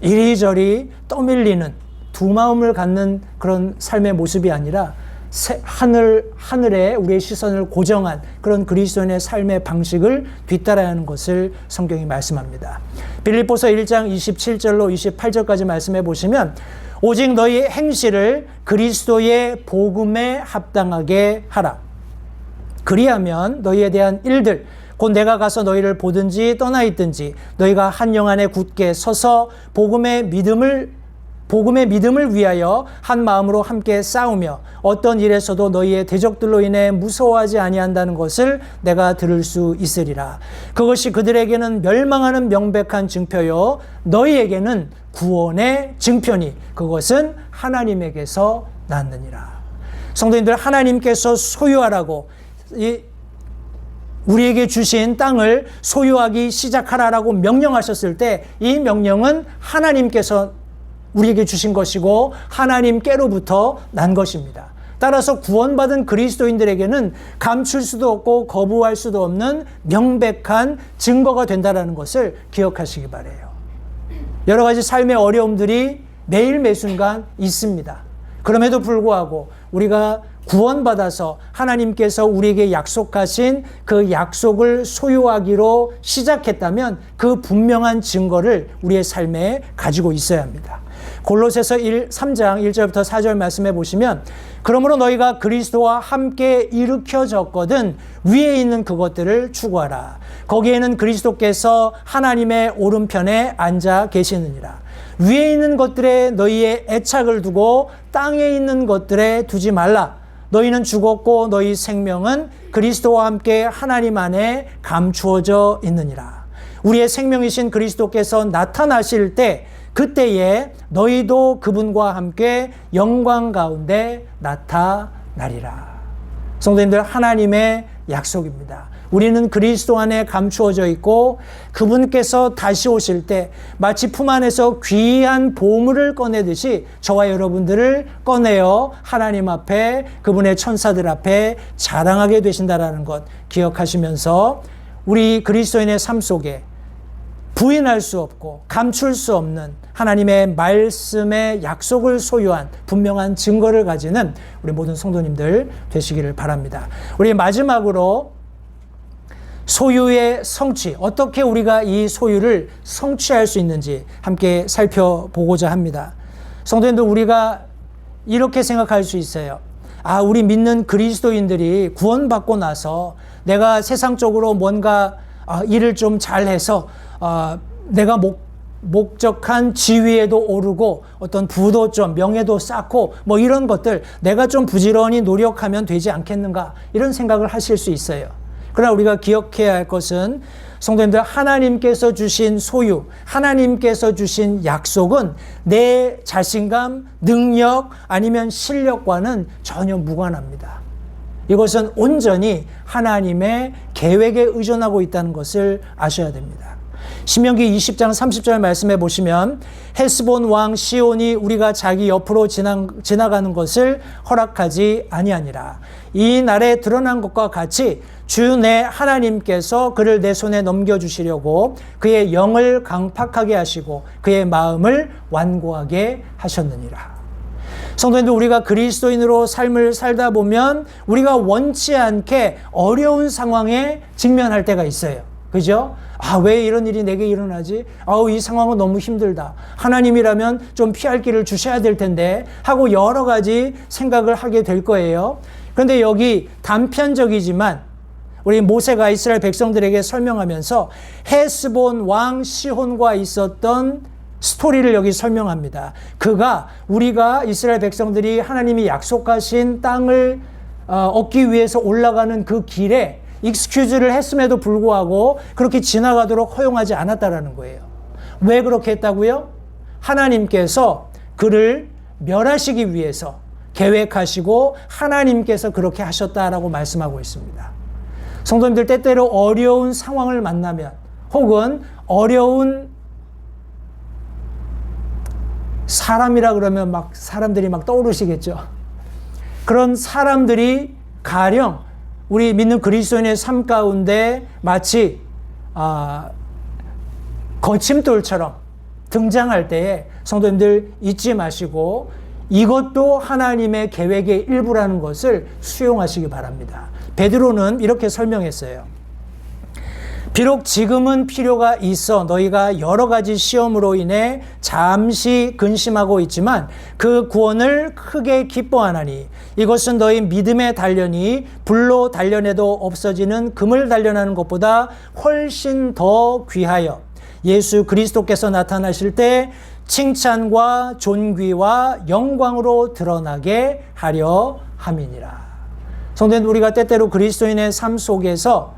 이리저리 떠밀리는 두 마음을 갖는 그런 삶의 모습이 아니라 하늘에 우리의 시선을 고정한 그런 그리스도인의 삶의 방식을 뒤따라야 하는 것을 성경이 말씀합니다. 빌립보서 1장 27절로 28절까지 말씀해 보시면 오직 너희 행실을 그리스도의 복음에 합당하게 하라. 그리하면 너희에 대한 일들 곧 내가 가서 너희를 보든지 떠나 있든지 너희가 한 영 안에 굳게 서서 복음의 믿음을 위하여 한 마음으로 함께 싸우며 어떤 일에서도 너희의 대적들로 인해 무서워하지 아니한다는 것을 내가 들을 수 있으리라. 그것이 그들에게는 멸망하는 명백한 증표요 너희에게는 구원의 증표니 그것은 하나님에게서 났느니라. 성도님들, 하나님께서 소유하라고 우리에게 주신 땅을 소유하기 시작하라라고 명령하셨을 때 이 명령은 하나님께서 우리에게 주신 것이고 하나님께로부터 난 것입니다. 따라서 구원받은 그리스도인들에게는 감출 수도 없고 거부할 수도 없는 명백한 증거가 된다는 것을 기억하시기 바라요. 여러 가지 삶의 어려움들이 매일 매순간 있습니다. 그럼에도 불구하고 우리가 구원받아서 하나님께서 우리에게 약속하신 그 약속을 소유하기로 시작했다면 그 분명한 증거를 우리의 삶에 가지고 있어야 합니다. 골로새서 3장 1절부터 4절 말씀해 보시면 그러므로 너희가 그리스도와 함께 일으켜졌거든 위에 있는 그것들을 추구하라. 거기에는 그리스도께서 하나님의 오른편에 앉아 계시느니라. 위에 있는 것들에 너희의 애착을 두고 땅에 있는 것들에 두지 말라. 너희는 죽었고 너희 생명은 그리스도와 함께 하나님 안에 감추어져 있느니라. 우리의 생명이신 그리스도께서 나타나실 때 그때에 너희도 그분과 함께 영광 가운데 나타나리라. 성도님들, 하나님의 약속입니다. 우리는 그리스도 안에 감추어져 있고 그분께서 다시 오실 때 마치 품 안에서 귀한 보물을 꺼내듯이 저와 여러분들을 꺼내어 하나님 앞에 그분의 천사들 앞에 자랑하게 되신다라는 것 기억하시면서 우리 그리스도인의 삶 속에 부인할 수 없고 감출 수 없는 하나님의 말씀의 약속을 소유한 분명한 증거를 가지는 우리 모든 성도님들 되시기를 바랍니다. 우리 마지막으로 소유의 성취, 어떻게 우리가 이 소유를 성취할 수 있는지 함께 살펴보고자 합니다. 성도님들, 우리가 이렇게 생각할 수 있어요. 우리 믿는 그리스도인들이 구원받고 나서 내가 세상적으로 뭔가 일을 좀 잘해서 내가 목적한 지위에도 오르고 어떤 부도 좀 명예도 쌓고 뭐 이런 것들 내가 좀 부지런히 노력하면 되지 않겠는가, 이런 생각을 하실 수 있어요. 그러나 우리가 기억해야 할 것은 성도님들, 하나님께서 주신 소유, 하나님께서 주신 약속은 내 자신감, 능력 아니면 실력과는 전혀 무관합니다. 이것은 온전히 하나님의 계획에 의존하고 있다는 것을 아셔야 됩니다. 신명기 20장 30절 말씀해 보시면 헤스본 왕 시온이 우리가 자기 옆으로 지나가는 것을 허락하지 아니하니라. 이 날에 드러난 것과 같이 주 내 하나님께서 그를 내 손에 넘겨주시려고 그의 영을 강팍하게 하시고 그의 마음을 완고하게 하셨느니라. 성도님들, 우리가 그리스도인으로 삶을 살다 보면 우리가 원치 않게 어려운 상황에 직면할 때가 있어요. 그죠? 왜 이런 일이 내게 일어나지? 이 상황은 너무 힘들다. 하나님이라면 좀 피할 길을 주셔야 될 텐데 하고 여러 가지 생각을 하게 될 거예요. 그런데 여기 단편적이지만 우리 모세가 이스라엘 백성들에게 설명하면서 헤스본 왕 시혼과 있었던 스토리를 여기 설명합니다. 우리가 이스라엘 백성들이 하나님이 약속하신 땅을 얻기 위해서 올라가는 그 길에 익스큐즈를 했음에도 불구하고 그렇게 지나가도록 허용하지 않았다라는 거예요. 왜 그렇게 했다고요? 하나님께서 그를 멸하시기 위해서 계획하시고 하나님께서 그렇게 하셨다라고 말씀하고 있습니다. 성도님들, 때때로 어려운 상황을 만나면 혹은 어려운 사람이라 그러면 사람들이 떠오르시겠죠. 그런 사람들이 가령 우리 믿는 그리스도인의 삶 가운데 마치 거침돌처럼 등장할 때에 성도님들 잊지 마시고 이것도 하나님의 계획의 일부라는 것을 수용하시기 바랍니다. 베드로는 이렇게 설명했어요. 비록 지금은 필요가 있어 너희가 여러 가지 시험으로 인해 잠시 근심하고 있지만 그 구원을 크게 기뻐하나니 이것은 너희 믿음의 단련이 불로 단련해도 없어지는 금을 단련하는 것보다 훨씬 더 귀하여 예수 그리스도께서 나타나실 때 칭찬과 존귀와 영광으로 드러나게 하려 함이니라. 성도님, 우리가 때때로 그리스도인의 삶 속에서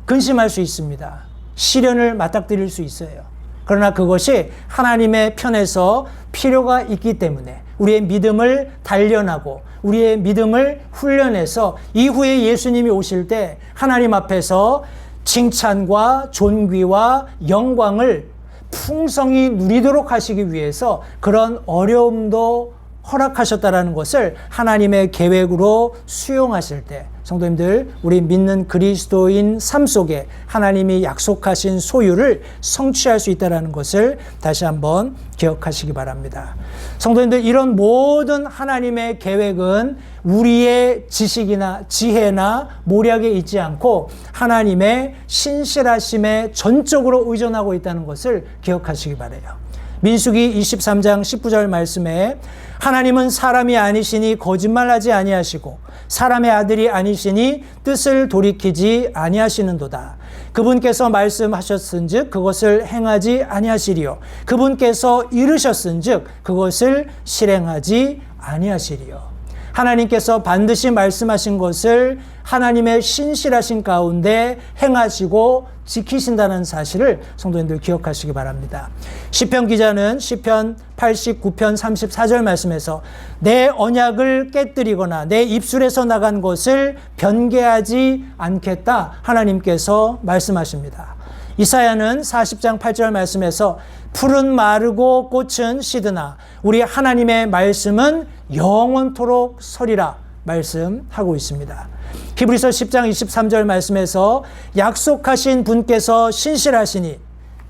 근심할 수 있습니다. 시련을 맞닥뜨릴 수 있어요. 그러나 그것이 하나님의 편에서 필요가 있기 때문에 우리의 믿음을 단련하고 우리의 믿음을 훈련해서 이후에 예수님이 오실 때 하나님 앞에서 칭찬과 존귀와 영광을 풍성히 누리도록 하시기 위해서 그런 어려움도 허락하셨다라는 것을 하나님의 계획으로 수용하실 때 성도님들, 우리 믿는 그리스도인 삶 속에 하나님이 약속하신 소유를 성취할 수 있다는 것을 다시 한번 기억하시기 바랍니다. 성도님들, 이런 모든 하나님의 계획은 우리의 지식이나 지혜나 모략에 있지 않고 하나님의 신실하심에 전적으로 의존하고 있다는 것을 기억하시기 바라요. 민수기 23장 19절 말씀에 하나님은 사람이 아니시니 거짓말하지 아니하시고 사람의 아들이 아니시니 뜻을 돌이키지 아니하시는도다. 그분께서 말씀하셨은즉 그것을 행하지 아니하시리요 그분께서 이르셨은즉 그것을 실행하지 아니하시리요. 하나님께서 반드시 말씀하신 것을 하나님의 신실하신 가운데 행하시고 지키신다는 사실을 성도님들 기억하시기 바랍니다. 시편 기자는 시편 89편 34절 말씀에서 내 언약을 깨뜨리거나 내 입술에서 나간 것을 변개하지 않겠다 하나님께서 말씀하십니다. 이사야는 40장 8절 말씀에서 풀은 마르고 꽃은 시드나 우리 하나님의 말씀은 영원토록 서리라 말씀하고 있습니다. 히브리서 10장 23절 말씀에서 약속하신 분께서 신실하시니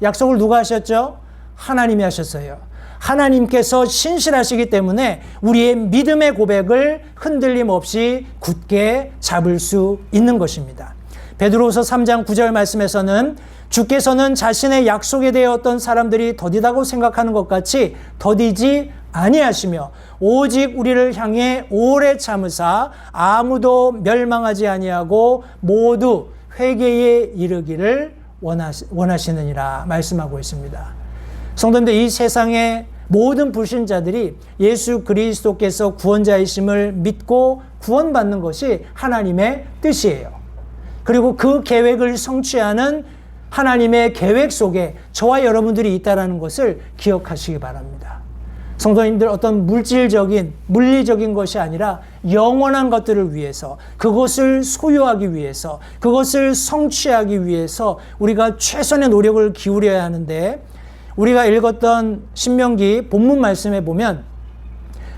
약속을 누가 하셨죠? 하나님이 하셨어요. 하나님께서 신실하시기 때문에 우리의 믿음의 고백을 흔들림 없이 굳게 잡을 수 있는 것입니다. 베드로후서 3장 9절 말씀에서는 주께서는 자신의 약속에 대해 어떤 사람들이 더디다고 생각하는 것 같이 더디지 아니하시며 오직 우리를 향해 오래 참으사 아무도 멸망하지 아니하고 모두 회개에 이르기를 원하시느니라 말씀하고 있습니다. 성도님들, 이 세상의 모든 불신자들이 예수 그리스도께서 구원자이심을 믿고 구원받는 것이 하나님의 뜻이에요. 그리고 그 계획을 성취하는 하나님의 계획 속에 저와 여러분들이 있다는 것을 기억하시기 바랍니다. 성도님들, 어떤 물리적인 것이 아니라 영원한 것들을 위해서, 그것을 소유하기 위해서, 그것을 성취하기 위해서 우리가 최선의 노력을 기울여야 하는데, 우리가 읽었던 신명기 본문 말씀에 보면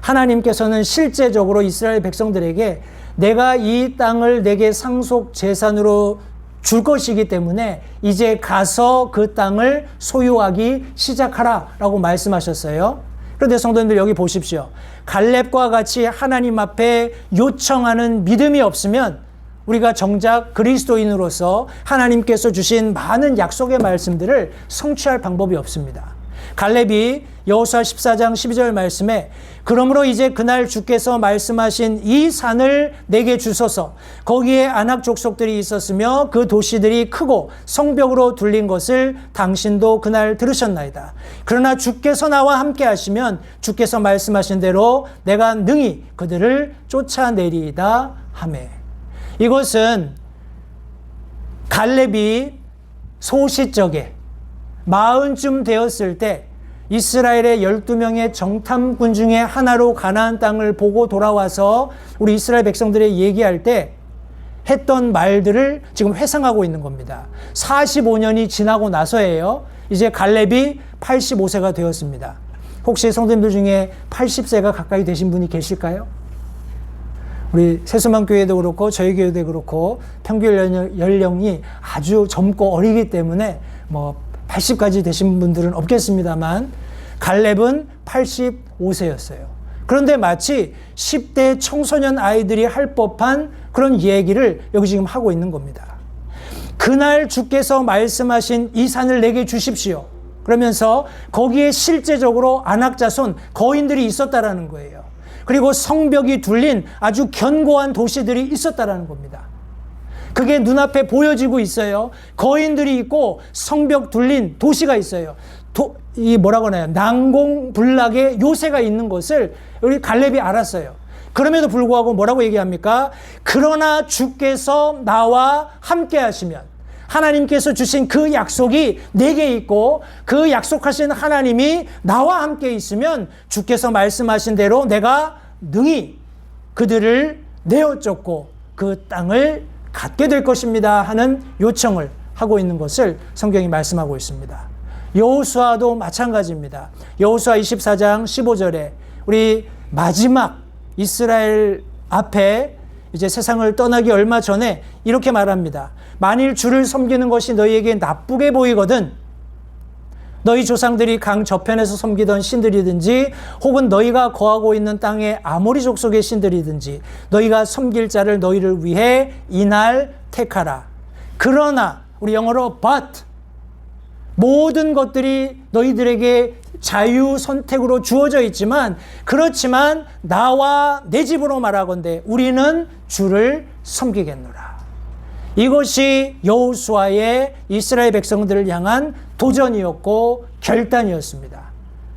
하나님께서는 실제적으로 이스라엘 백성들에게 내가 이 땅을 내게 상속 재산으로 줄 것이기 때문에 이제 가서 그 땅을 소유하기 시작하라 라고 말씀하셨어요. 그런데 성도님들, 여기 보십시오. 갈렙과 같이 하나님 앞에 요청하는 믿음이 없으면 우리가 정작 그리스도인으로서 하나님께서 주신 많은 약속의 말씀들을 성취할 방법이 없습니다. 갈렙이 여호수아 14장 12절 말씀에 그러므로 이제 그날 주께서 말씀하신 이 산을 내게 주소서. 거기에 아낙 족속들이 있었으며 그 도시들이 크고 성벽으로 둘린 것을 당신도 그날 들으셨나이다. 그러나 주께서 나와 함께 하시면 주께서 말씀하신 대로 내가 능히 그들을 쫓아내리이다 하매. 이것은 갈렙이 소시적에 40쯤 되었을 때 이스라엘의 12명의 정탐꾼 중에 하나로 가나안 땅을 보고 돌아와서 우리 이스라엘 백성들에게 얘기할 때 했던 말들을 지금 회상하고 있는 겁니다. 45년이 지나고 나서예요. 이제 갈렙이 85세가 되었습니다. 혹시 성도님들 중에 80세가 가까이 되신 분이 계실까요? 우리 세수만 교회도 그렇고 저희 교회도 그렇고 평균 연령이 아주 젊고 어리기 때문에 80까지 되신 분들은 없겠습니다만 갈렙은 85세였어요. 그런데 마치 10대 청소년 아이들이 할 법한 그런 얘기를 여기 지금 하고 있는 겁니다. 그날 주께서 말씀하신 이 산을 내게 주십시오. 그러면서 거기에 실제적으로 아낙 자손 거인들이 있었다라는 거예요. 그리고 성벽이 둘린 아주 견고한 도시들이 있었다라는 겁니다. 그게 눈앞에 보여지고 있어요. 거인들이 있고 성벽 둘린 도시가 있어요. 난공불락의 요새가 있는 것을 우리 갈렙이 알았어요. 그럼에도 불구하고 뭐라고 얘기합니까? 그러나 주께서 나와 함께 하시면, 하나님께서 주신 그 약속이 내게 있고 그 약속하신 하나님이 나와 함께 있으면 주께서 말씀하신 대로 내가 능히 그들을 내어 쫓고 그 땅을 갖게 될 것입니다 하는 요청을 하고 있는 것을 성경이 말씀하고 있습니다. 여호수아도 마찬가지입니다. 여호수아 24장 15절에 우리 마지막 이스라엘 앞에 이제 세상을 떠나기 얼마 전에 이렇게 말합니다. 만일 주를 섬기는 것이 너희에게 나쁘게 보이거든 너희 조상들이 강 저편에서 섬기던 신들이든지 혹은 너희가 거하고 있는 땅의 아모리 족속의 신들이든지 너희가 섬길 자를 너희를 위해 이날 택하라. 그러나 우리 영어로 but 모든 것들이 너희들에게 자유 선택으로 주어져 있지만 그렇지만 나와 내 집으로 말하건대 우리는 주를 섬기겠노라. 이것이 여호수아의 이스라엘 백성들을 향한 도전이었고 결단이었습니다.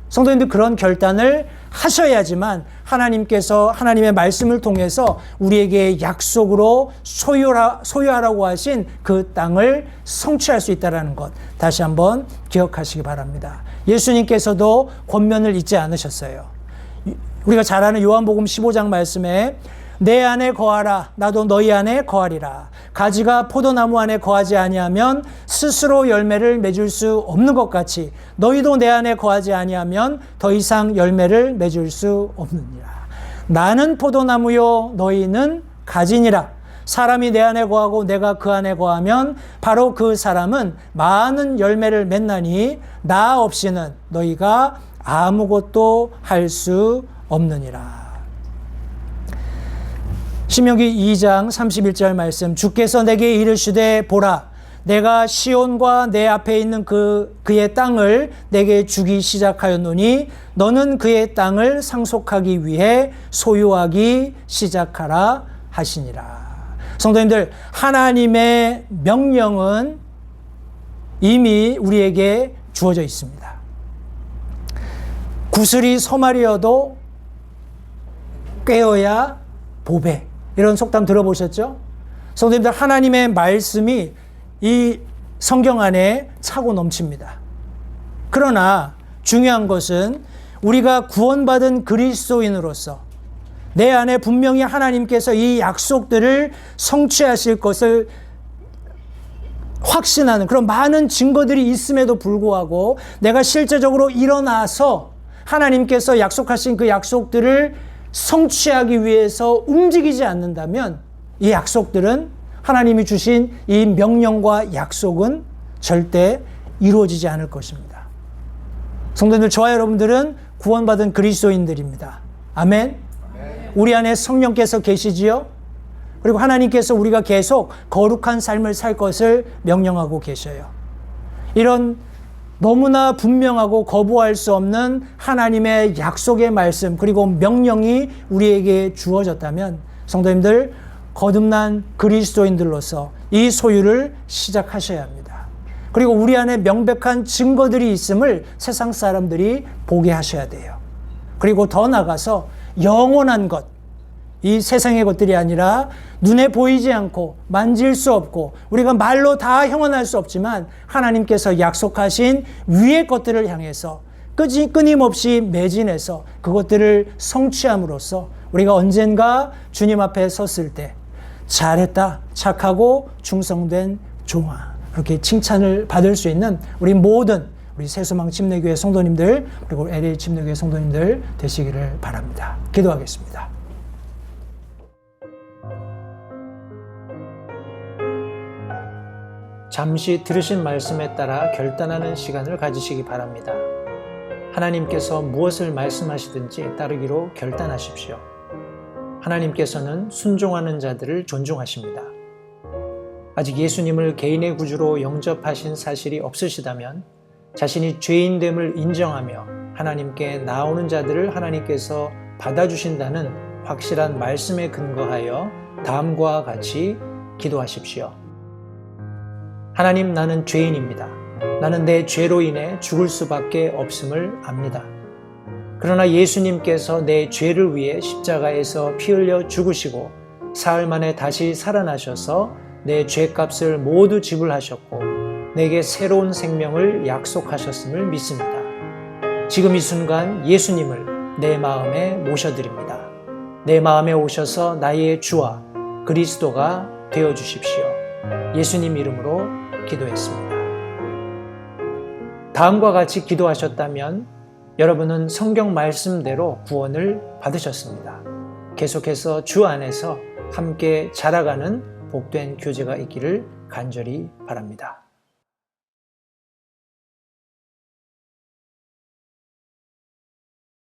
성도님들 그런 결단을 하셔야지만 하나님께서 하나님의 말씀을 통해서 우리에게 약속으로 소유하라고 하신 그 땅을 성취할 수 있다는 것 다시 한번 기억하시기 바랍니다. 예수님께서도 권면을 잊지 않으셨어요. 우리가 잘 아는 요한복음 15장 말씀에 내 안에 거하라 나도 너희 안에 거하리라. 가지가 포도나무 안에 거하지 아니하면 스스로 열매를 맺을 수 없는 것 같이 너희도 내 안에 거하지 아니하면 더 이상 열매를 맺을 수 없느니라. 나는 포도나무요 너희는 가지니라. 사람이 내 안에 거하고 내가 그 안에 거하면 바로 그 사람은 많은 열매를 맺나니 나 없이는 너희가 아무것도 할 수 없느니라. 신명기 2장 31절 말씀 주께서 내게 이르시되 보라 내가 시온과 내 앞에 있는 그의 땅을 내게 주기 시작하였노니 너는 그의 땅을 상속하기 위해 소유하기 시작하라 하시니라. 성도님들 하나님의 명령은 이미 우리에게 주어져 있습니다. 구슬이 소말이어도 꿰어야 보배 이런 속담 들어보셨죠? 성도님들 하나님의 말씀이 이 성경 안에 차고 넘칩니다. 그러나 중요한 것은 우리가 구원받은 그리스도인으로서 내 안에 분명히 하나님께서 이 약속들을 성취하실 것을 확신하는 그런 많은 증거들이 있음에도 불구하고 내가 실제적으로 일어나서 하나님께서 약속하신 그 약속들을 성취하기 위해서 움직이지 않는다면 이 약속들은 하나님이 주신 이 명령과 약속은 절대 이루어지지 않을 것입니다. 성도님들 저와 여러분들은 구원받은 그리스도인들입니다. 아멘. 우리 안에 성령께서 계시지요. 그리고 하나님께서 우리가 계속 거룩한 삶을 살 것을 명령하고 계셔요. 이런 너무나 분명하고 거부할 수 없는 하나님의 약속의 말씀 그리고 명령이 우리에게 주어졌다면 성도님들, 거듭난 그리스도인들로서 이 소유를 시작하셔야 합니다. 그리고 우리 안에 명백한 증거들이 있음을 세상 사람들이 보게 하셔야 돼요. 그리고 더 나아가서 영원한 것, 이 세상의 것들이 아니라 눈에 보이지 않고 만질 수 없고 우리가 말로 다 형언할 수 없지만 하나님께서 약속하신 위의 것들을 향해서 끊임없이 매진해서 그것들을 성취함으로써 우리가 언젠가 주님 앞에 섰을 때 잘했다, 착하고 충성된 종아, 그렇게 칭찬을 받을 수 있는 우리 모든 우리 새소망 침례교회 성도님들 그리고 LA 침례교회 성도님들 되시기를 바랍니다. 기도하겠습니다. 잠시 들으신 말씀에 따라 결단하는 시간을 가지시기 바랍니다. 하나님께서 무엇을 말씀하시든지 따르기로 결단하십시오. 하나님께서는 순종하는 자들을 존중하십니다. 아직 예수님을 개인의 구주로 영접하신 사실이 없으시다면 자신이 죄인됨을 인정하며 하나님께 나오는 자들을 하나님께서 받아주신다는 확실한 말씀에 근거하여 다음과 같이 기도하십시오. 하나님, 나는 죄인입니다. 나는 내 죄로 인해 죽을 수밖에 없음을 압니다. 그러나 예수님께서 내 죄를 위해 십자가에서 피 흘려 죽으시고 사흘 만에 다시 살아나셔서 내 죄값을 모두 지불하셨고 내게 새로운 생명을 약속하셨음을 믿습니다. 지금 이 순간 예수님을 내 마음에 모셔드립니다. 내 마음에 오셔서 나의 주와 그리스도가 되어주십시오. 예수님 이름으로 기도했습니다. 다음과 같이 기도하셨다면 여러분은 성경 말씀대로 구원을 받으셨습니다. 계속해서 주 안에서 함께 자라가는 복된 교제가 있기를 간절히 바랍니다.